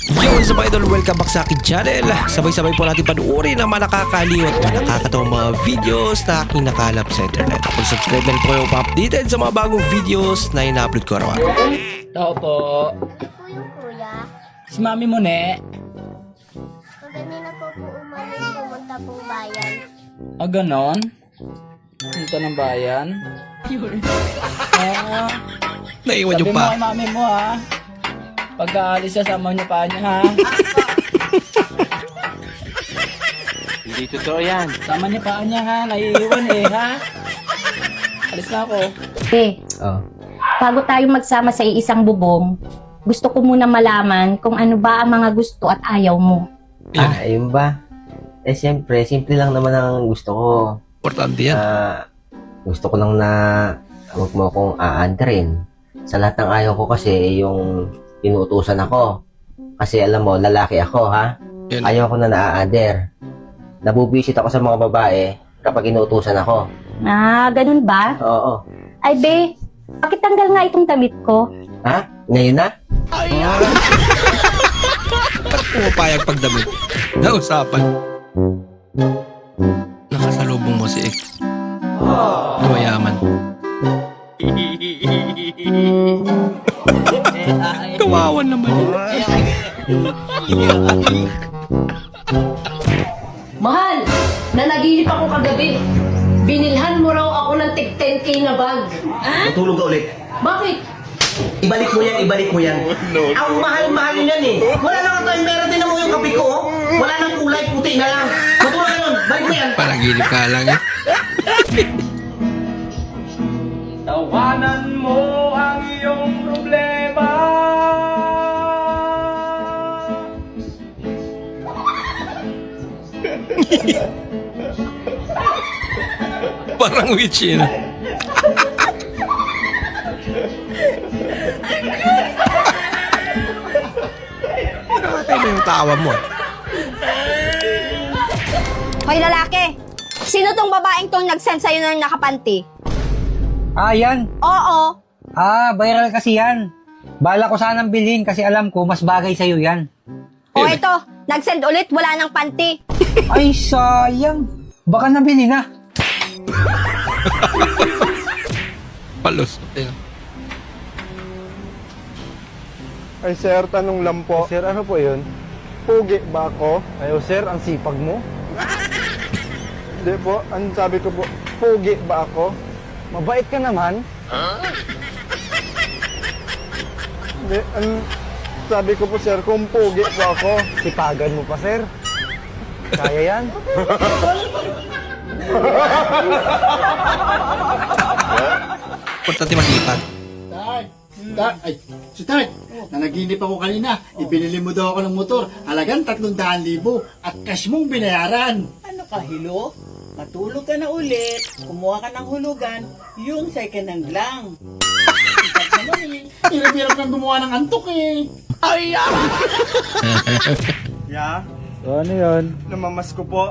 Yo, sa mga idol, welcome back sa akin channel. Sabay-sabay po natin panuorin ang mga nakakaliw at mga nakakatawang mga videos na aking nakalap sa internet. Kung subscribe na rin po kayo pa-updated sa mga bagong videos na ina-upload ko araw-araw. Tao po. Ito po yung kuya. Si mami mo, ne? Kanina po umalis pumunta pong bayan. Ah, ganon? Punta ng bayan? Ah, Naiwan sabi yung mo pa. kay mami mo, ha? Pagkaalis siya, sama niyo pa niya, ha? Hindi totoo yan. Sama niya pa niya, ha? Naiiwan eh, ha? Alis na ako. Bago tayo magsama sa iisang bubong, gusto ko muna malaman kung ano ba ang mga gusto at ayaw mo. Ayun ba? Siyempre, simple lang naman ang gusto ko. Importante yan. Gusto ko lang na huwag mo akong aantarin. Sa lahat ng ayaw ko kasi yung inuutusan ako. Kasi alam mo, lalaki ako, ha? Yan. Ayaw ko na naa-under. Nabubisit ako sa mga babae kapag inuutusan ako. Ah, ganun ba? Oo. Ay, be, pakitanggal nga itong damit ko. Ha? Ngayon na? Ba't pumapayag pagdamit? Nausapan. Nakasalubong mo si ex. Lumayaman. Kawawan naman. Mahal, nanaginip ako kagabi. Binilhan mo raw ako ng tig 10K na bag. Matulog ka ulit. Bakit? Ibalik mo yan. Ang mahal-mahal niyan eh. Wala lang ang time, meron din mo yung kape ko. Oh. Wala nang kulay, puti na lang. Matulog ka yun, balik mo yan. Panaginip ka lang eh. Tawanan mo ang iyong problema. Parang witch yun. Nakakaiba yung tawa mo. Hoy lalaki, sino tong babaeng tong nag-send sa'yo ng nakapanti? Ah, yan. Oo, Viral kasi yan. Bala ko sanang bilhin kasi alam ko mas bagay sa'yo yan. o ito, nag-send ulit, wala nang panty. Ay, sayang. Baka nabili na. Palos. Ayun. Ay sir, tanong lang po. Sir, ano po yun? Pugi ba ako? Ayo sir, ang sipag mo. Hindi po, ang sabi ko po, pugi ba ako? Mabait ka naman. Hindi, ang sabi ko po sir, kung pugi po ako, sipagan mo pa sir. Kaya yan? Importante masipag. Start! Nanaginip ako kanina. Ibinili mo daw ako ng motor. Halagang 300,000 at cash mong binayaran. Ano ka, Hilo? Matulog ka na ulit. Kumuha ka ng hulugan. Yung second hand lang. Hirap-hirap nang gumawa ng antok eh. Ya, So, ano yun? namamas ko po.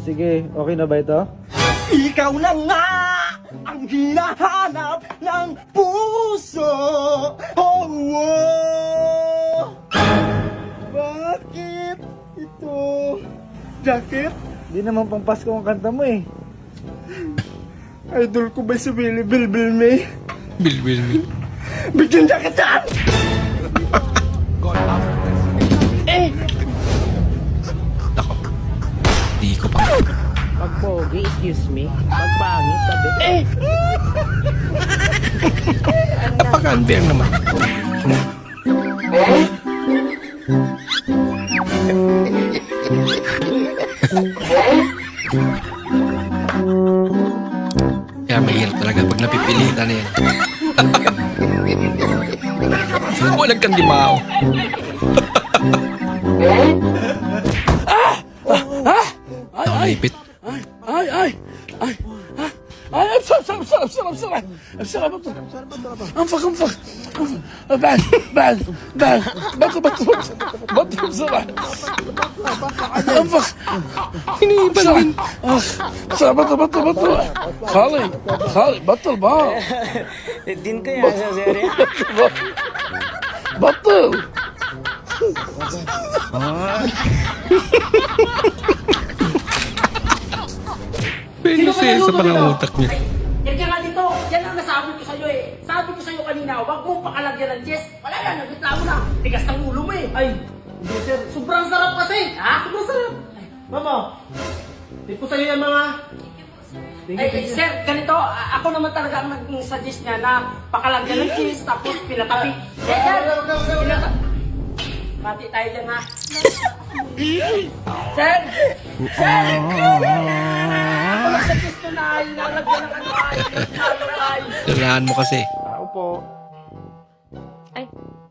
Sige, okay na ba ito? Ikaw na nga ang hinahanap ng puso. Oh, Bakit ito? Jacket? Di naman pang Pasko ang kanta mo eh. Idol ko ba si Willie Bilbil May? Bil. Bigyan jacket yan! Ako. Di ko pa. Pag pogi, excuse me. Pag pangit, tabi. Napaka-unfair naman. Kaya mahirap talaga pag napipilitan na yan. Walang kang dimao. Naipit. Hinihipan din. Kali, batal ba? Din kaya sa serya? Batal. Prinsesa pa ng utak niya. Yan ka nga dito. Yan ang nasabi ko sa'yo eh. Sabi ko sa'yo kanina, huwag mong pakalagyan ng Jess. Wala na, nagreklamo na. Tigas ng ulo mo eh. Ay, hindi sir. Sobrang sarap kasi. Ha? Sobrang sarap. Ay, mama, di po sa'yo yan mga... Ay, sir, ganito, ako naman talaga ang nag-suggest niya na pakalagyan ng cheese, tapos pinatabi. Mati tayo dyan ha. Sir! Sir! Ako nag-suggest ko na ilalagyan ng ano ay. Dalahan mo kasi. Tao po. Ay,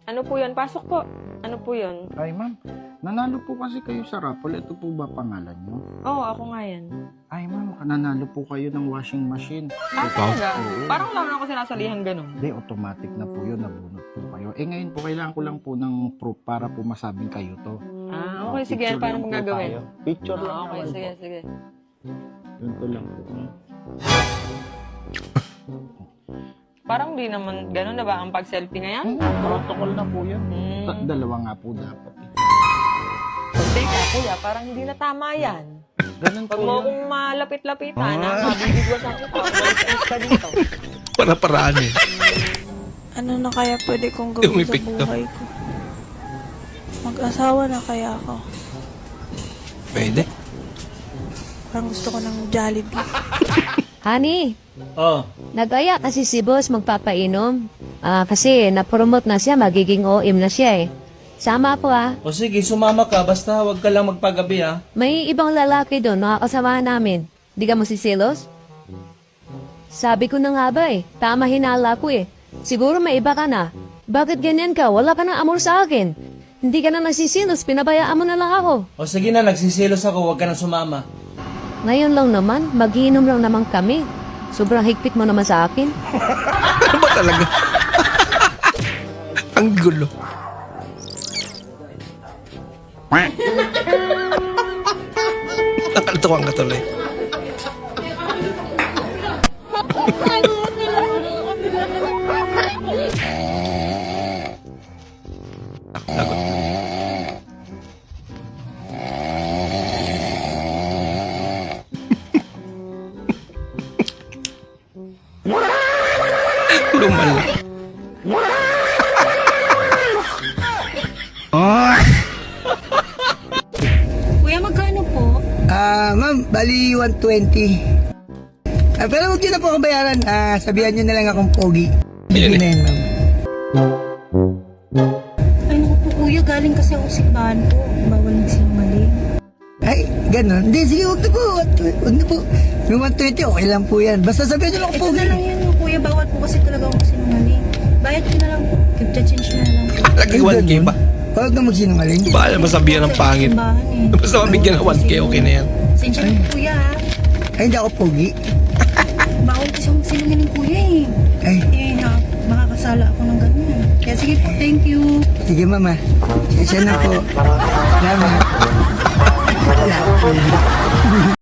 ano po yun? Pasok po. Ano po yun? Ay, ma'am. Nanalo po kasi kayo sa raffle. Ito po ba pangalan nyo? Oo, ako nga yan. Ay, ma'am. Nanalo po kayo ng washing machine. Ah, talaga? Parang wala naman ako sinasalihan ganun. Hindi, automatic na po yun. Nabunot po kayo. Eh, ngayon po, kailangan ko lang po ng proof para po masabing kayo to. Ah, okay. Sige, Picture paano lang mong po gagawin? tayo. Picture lang Ah, okay, naman sige, po. sige. Ganito lang po. Parang di naman ganun na ba ang pag-selfie ngayon? Protocol na po yun. Hmm. Dalawa nga po dapat. Teka, kuya, parang hindi na tama yan. Ganun Pag po mo yun. akong malapit-lapitan, mabibigwasan kita. Umalis ka dito. Para-paraan eh. Ano na kaya pwede kong Yung gawin sa epekto. buhay ko? Mag-asawa na kaya ako? Pwede. Parang gusto ko ng Jollibee. Honey, Oh. nag-aya kasi si boss magpapainom. Kasi na-promote na siya, magiging OM na siya eh. Sama po O sige, sumama ka. Basta huwag ka lang magpagabi ha. May ibang lalaki doon, mga kasama namin. Di ka mo sisilos? Sabi ko na nga ba eh, tama hinala ko eh. Siguro may iba ka na. Bakit ganyan ka? Wala ka ng amor sa akin. Hindi ka na nagsisilos, pinabayaan mo na lang ako. O sige na, nagsisilos ako. Huwag ka nang sumama. Ngayon lang naman, magiinom lang naman kami. Sobrang higpit mo naman sa akin. Ano ba talaga? Ang gulo. Nakaltuwang ka tuloy. Lumala. Kuya, magkano po? Ma'am, bali 120. Pero huwag nyo na po akong bayaran. Sabihan nyo na lang akong pogi. Bigyan na yan, ma'am. Ay, naku po kuya, galing kasi ako simbahan po. Bawal nagsinungaling. Ay, ganun. Hindi, sige, huwag na po. Huwag na po. Yung 120, okay lang po yan. Basta sabihan nyo lang akong Ito pogi. na lang yan, kuya. Bawal po kasi talaga ako magsinungaling. Bayad ko na lang po. Keep the change na lang po. Lagi 1K ba? Huwag na magsinungaling. Bahala masabihan ng pangit. Simbahan eh. Basta mabigyan ng 1K, okay na yan. Sensya na po kuya ha. Ay, hindi ako pogi. Bawal kasi ako magsinungaling kuya eh. Ay, Makakasala ako ng ganyan. Kaya sige po, thank you. sige, mama. Siya na po. Salamat. Wala.